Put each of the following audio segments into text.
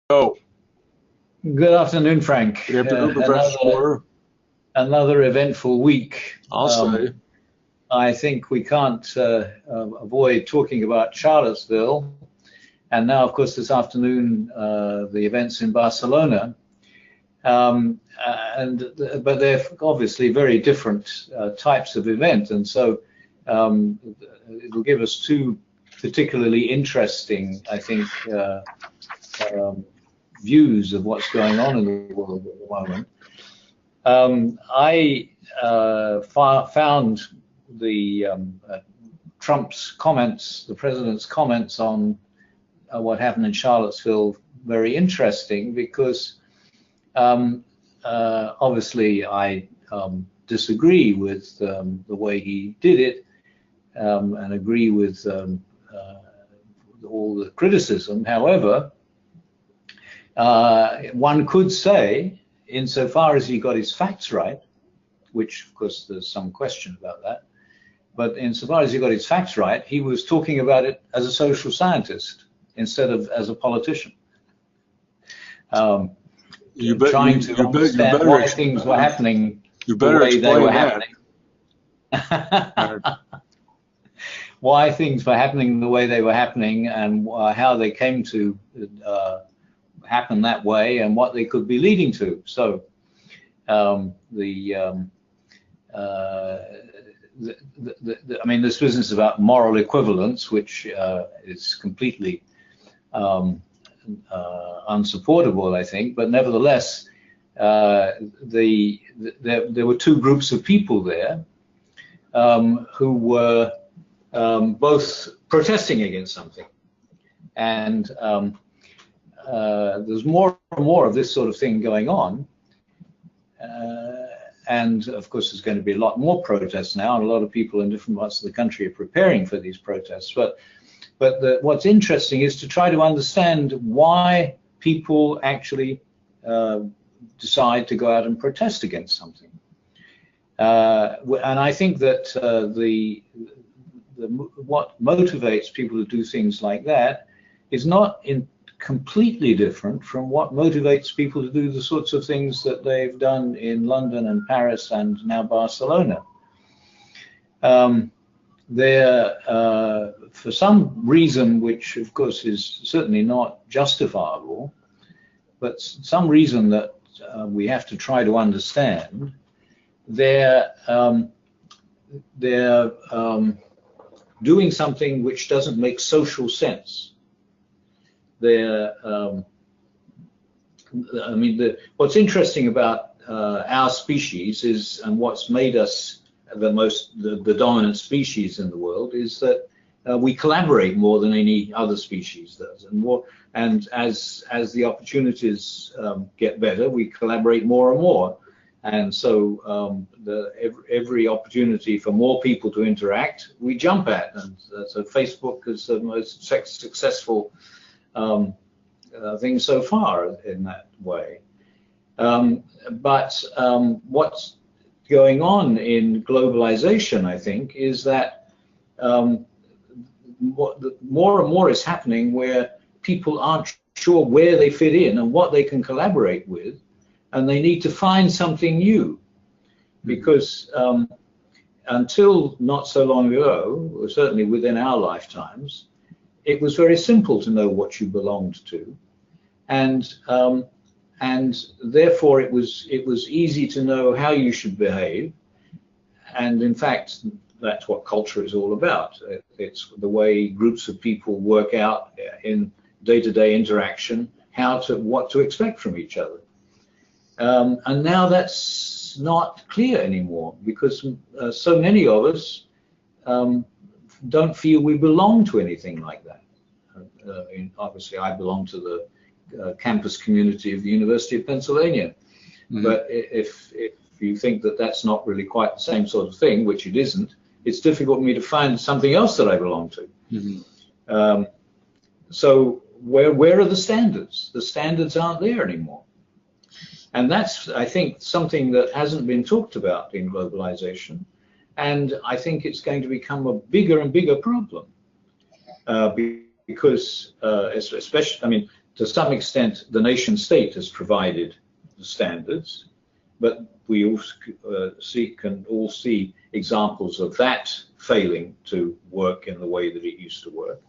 Oh, Good afternoon, Frank. good afternoon, Professor Spore. Another eventful week. I'll say. I think we can't avoid talking about Charlottesville, and now, of course, this afternoon the events in Barcelona. But they're obviously very different types of event, and so it'll give us two particularly interesting, I think, views of what's going on in the world at the moment. I found the Trump's comments, the president's comments on what happened in Charlottesville very interesting because obviously I disagree with the way he did it and agree with all the criticism. However, one could say, insofar as he got his facts right, which of course there's some question about that, but insofar as he got his facts right, he was talking about it as a social scientist instead of as a politician. Trying to understand why things were happening the way they were happening. Why things were happening the way they were happening, and how they came to happen that way, and what they could be leading to. So I mean, this business about moral equivalence, which is completely unsupportable, I think, but nevertheless, there were two groups of people there who were both protesting against something, and there's more and more of this sort of thing going on, and of course there's going to be a lot more protests now, and a lot of people in different parts of the country are preparing for these protests. But what's interesting is to try to understand why people actually decide to go out and protest against something. And I think that what motivates people to do things like that is not completely different from what motivates people to do the sorts of things that they've done in London and Paris and now Barcelona. For some reason, which of course is certainly not justifiable, but some reason that we have to try to understand, they're doing something which doesn't make social sense. What's interesting about our species is, and what's made us the dominant species in the world, is that we collaborate more than any other species does, and as the opportunities get better, we collaborate more and more. And so every opportunity for more people to interact, we jump at. And so Facebook is the most successful thing so far in that way. But what's going on in globalization, I think, is that more and more is happening where people aren't sure where they fit in and what they can collaborate with, and they need to find something new. Because until not so long ago, or certainly within our lifetimes, it was very simple to know what you belonged to, and therefore it was easy to know how you should behave. And in fact, that's what culture is all about. It's the way groups of people work out in day-to-day interaction what to expect from each other. And now that's not clear anymore, because so many of us don't feel we belong to anything like that. Obviously, I belong to the campus community of the University of Pennsylvania. Mm-hmm. But if you think that that's not really quite the same sort of thing, which it isn't, it's difficult for me to find something else that I belong to. Mm-hmm. So where are the standards? The standards aren't there anymore. And that's, I think, something that hasn't been talked about in globalization. And I think it's going to become a bigger and bigger problem. Because especially, I mean, to some extent, the nation state has provided the standards, but we also can all see examples of that failing to work in the way that it used to work.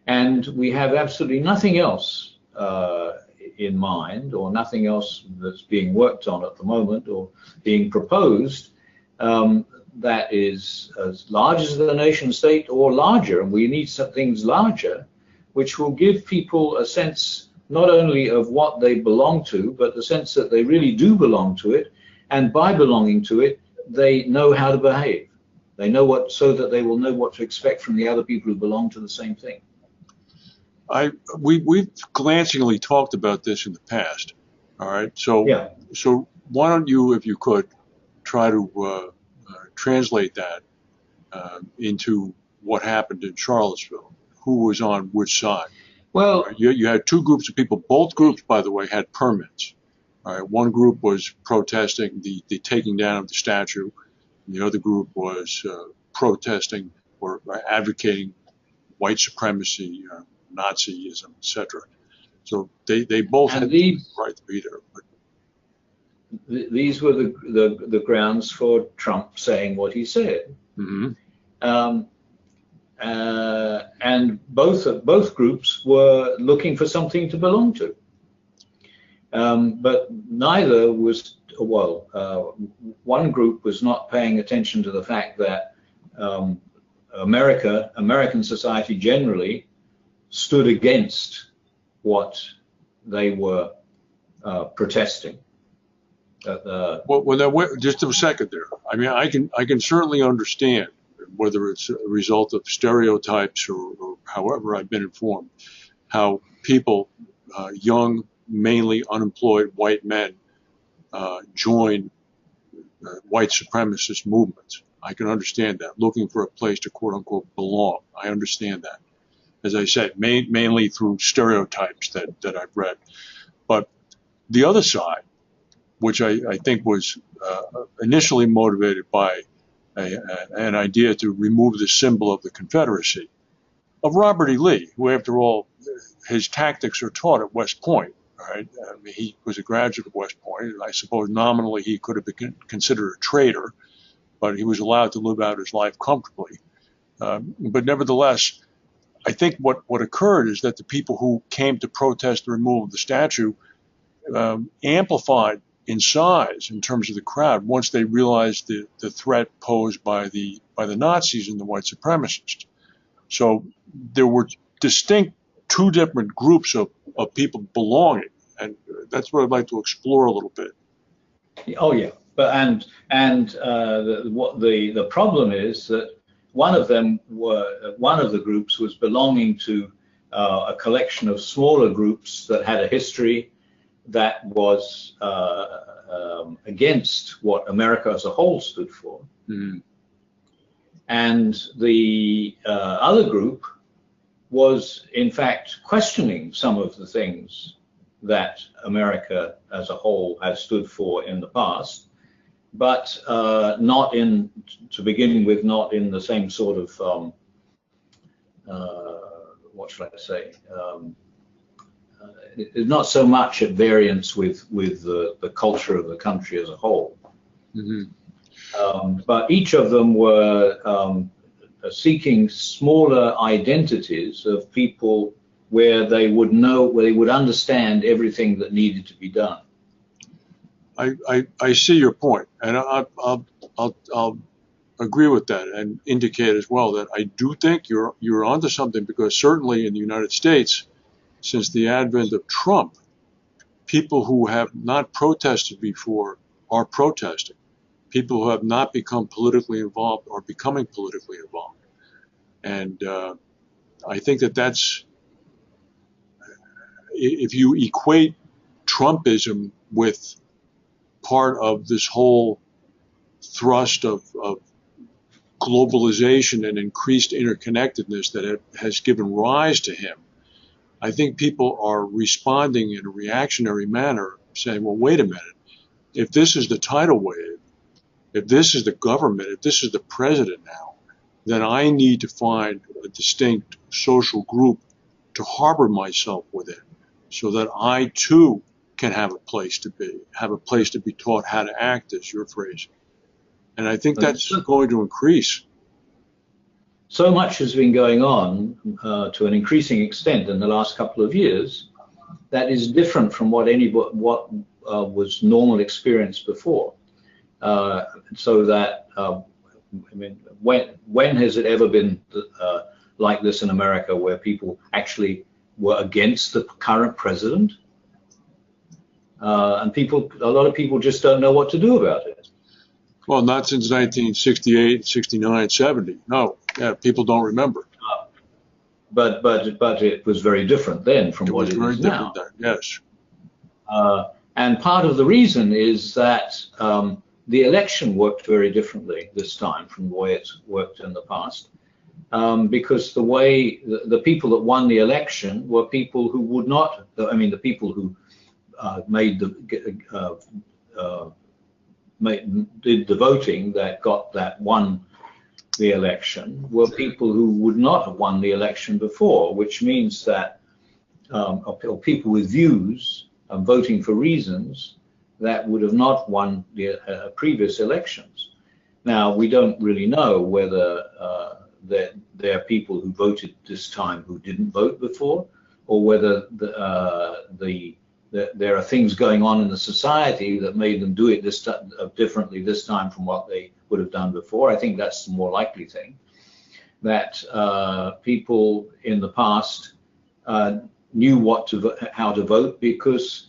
And we have absolutely nothing else in mind, or nothing else that's being worked on at the moment or being proposed that is as large as the nation state or larger. And we need some things larger, which will give people a sense not only of what they belong to, but the sense that they really do belong to it. And by belonging to it, they know how to behave. They know what, so that they will know what to expect from the other people who belong to the same thing. We've glancingly talked about this in the past. All right. So, yeah. So why don't you, if you could, try to translate that into what happened in Charlottesville? Who was on which side? Well, you had two groups of people. Both groups, by the way, had permits. All right. One group was protesting the taking down of the statue. The other group was protesting or advocating white supremacy, Nazism, etc. So they both had the right to be there. But these were the grounds for Trump saying what he said. Mm-hmm. And both groups were looking for something to belong to. But neither was, well, one group was not paying attention to the fact that American society generally stood against what they were protesting. Just a second there. I mean, I can certainly understand whether it's a result of stereotypes or however I've been informed, how people, young, mainly unemployed white men, join white supremacist movements. I can understand that, looking for a place to quote unquote belong. I understand that. As I said, mainly through stereotypes that I've read. But the other side, which I think was initially motivated by an idea to remove the symbol of the Confederacy, of Robert E. Lee, who, after all, his tactics are taught at West Point. Right? I mean, he was a graduate of West Point. I suppose nominally he could have been considered a traitor, but he was allowed to live out his life comfortably. But nevertheless, I think what occurred is that the people who came to protest the removal of the statue amplified in size in terms of the crowd once they realized the threat posed by the Nazis and the white supremacists. So there were distinct two different groups of people belonging, and that's what I'd like to explore a little bit. Oh yeah, but the problem is that one of the groups was belonging to a collection of smaller groups that had a history that was against what America as a whole stood for. Mm-hmm. And the other group was, in fact, questioning some of the things that America as a whole has stood for in the past, but not in, to begin with, not in the same sort of, what should I say, not so much at variance with the culture of the country as a whole. Mm-hmm. But each of them were seeking smaller identities of people where they would know, where they would understand everything that needed to be done. I see your point, and I'll agree with that and indicate as well that I do think you're onto something, because certainly in the United States, since the advent of Trump, people who have not protested before are protesting. People who have not become politically involved are becoming politically involved. And I think that's, if you equate Trumpism with part of this whole thrust of globalization and increased interconnectedness that has given rise to him, I think people are responding in a reactionary manner, saying, well, wait a minute, if this is the tidal wave, if this is the government, if this is the president now, then I need to find a distinct social group to harbor myself within. so that I too can have a place to be taught how to act, as your phrase. And I think that's going to increase. So much has been going on to an increasing extent in the last couple of years that is different from what was normal experience before. So that I mean, when has it ever been like this in America, where people actually were against the current president? And a lot of people just don't know what to do about it. Well, not since 1968, 69, 70. No, yeah, people don't remember. But it was very different then from what it is now. Then, yes. And part of the reason is that the election worked very differently this time from the way it's worked in the past, because the way the people that won the election were people who would not. I mean, the people who did the voting that won the election were people who would not have won the election before, which means that or people with views voting for reasons that would have not won the previous elections. Now, we don't really know whether there are people who voted this time who didn't vote before, or whether there are things going on in the society that made them do it differently this time from what they would have done before. I think that's the more likely thing, that people in the past knew how to vote because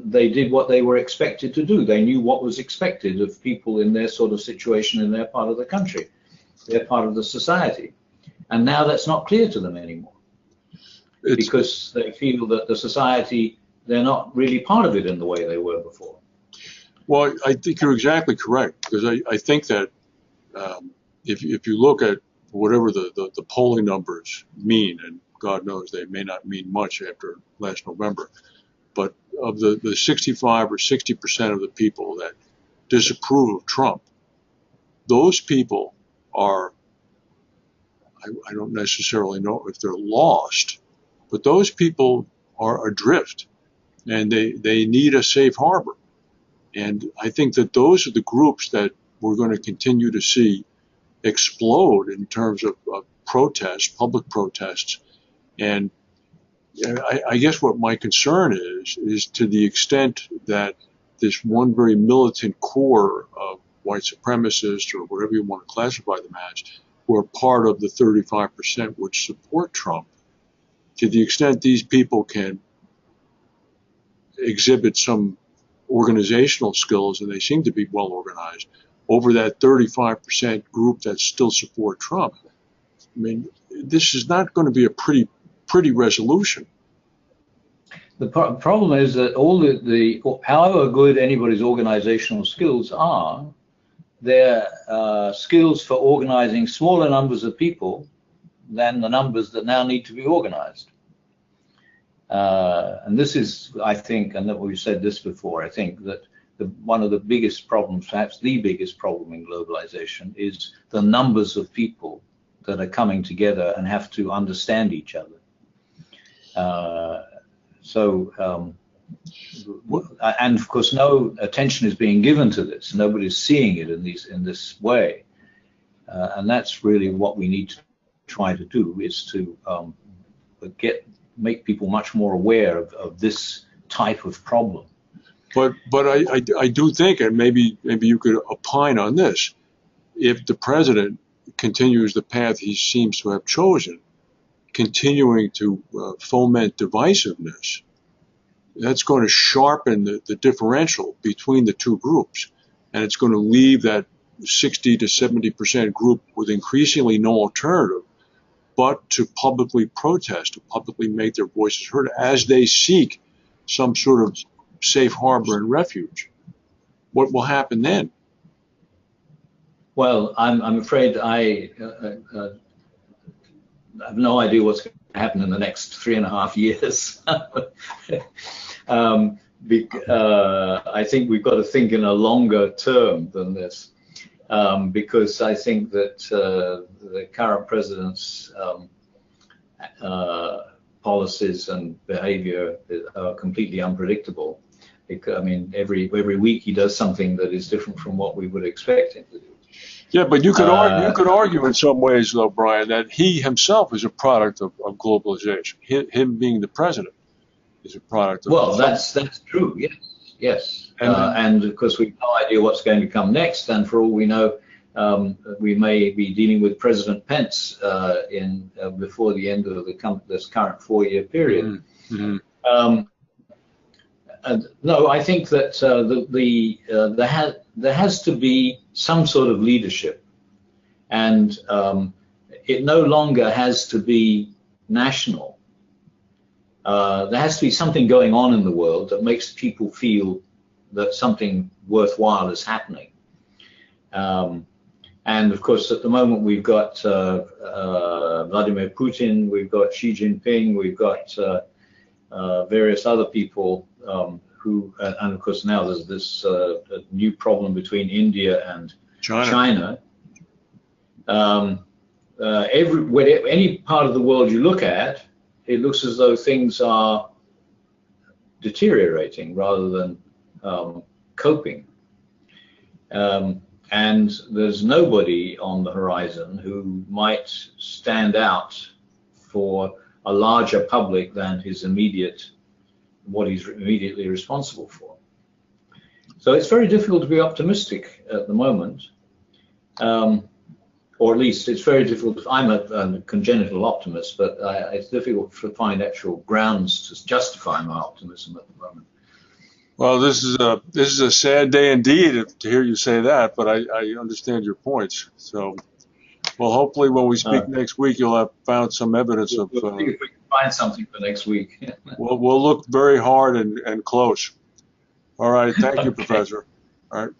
they did what they were expected to do. They knew what was expected of people in their sort of situation in their part of the country, their part of the society. And now that's not clear to them anymore, because they feel that the society, they're not really part of it in the way they were before. Well, I think you're exactly correct, because I think that if you look at whatever the polling numbers mean, and God knows they may not mean much after last November, but of the 65 or 60% of the people that disapprove of Trump, those people are, I don't necessarily know if they're lost, but those people are adrift, and they need a safe harbor. And I think that those are the groups that we're going to continue to see explode in terms of protests, public protests. And I guess what my concern is to the extent that this one very militant core of white supremacists, or whatever you want to classify them as, who are part of the 35% which support Trump, to the extent these people can exhibit some organizational skills, and they seem to be well organized, over that 35% group that still support Trump. I mean, this is not going to be a pretty resolution. The problem is that however good anybody's organizational skills are, their skills for organizing smaller numbers of people than the numbers that now need to be organized. And this is, I think, and that we've said this before, I think that one of the biggest problems, perhaps the biggest problem in globalization, is the numbers of people that are coming together and have to understand each other. And of course, no attention is being given to this. Nobody's seeing it in this way. And that's really what we need to try to do, is to make people much more aware of this type of problem. But I do think, and maybe you could opine on this, if the president continues the path he seems to have chosen, continuing to foment divisiveness, that's going to sharpen the differential between the two groups, and it's going to leave that 60 to 70% group with increasingly no alternative but to publicly protest, to publicly make their voices heard as they seek some sort of safe harbor and refuge. What will happen then? Well, I'm afraid I have no idea what's going to happen in the next 3.5 years. I think we've got to think in a longer term than this, because I think that the current president's policies and behavior are completely unpredictable. I mean, every week he does something that is different from what we would expect him to do. Yeah, but you could argue in some ways, though, Brian, that he himself is a product of globalization. Him being the president is a product of. Well, that's true. Yes, yes. And of course, we've no idea what's going to come next. And for all we know, we may be dealing with President Pence before the end of this current 4-year period. Mm-hmm. No, I think that there has to be some sort of leadership, and it no longer has to be national. There has to be something going on in the world that makes people feel that something worthwhile is happening. And of course, at the moment, we've got Vladimir Putin, we've got Xi Jinping, we've got various other people and of course now there's this new problem between India and China. Any part of the world you look at, it looks as though things are deteriorating rather than coping. And there's nobody on the horizon who might stand out for a larger public than what he's immediately responsible for. So it's very difficult to be optimistic at the moment, or at least it's very difficult. I'm a congenital optimist, but it's difficult to find actual grounds to justify my optimism at the moment. Well, this is a sad day indeed to hear you say that, but I understand your points. So, well, hopefully when we speak next week, you'll have found some evidence of. We'll see if we can find something for next week. We'll look very hard and close. All right. Thank you, Professor. All right.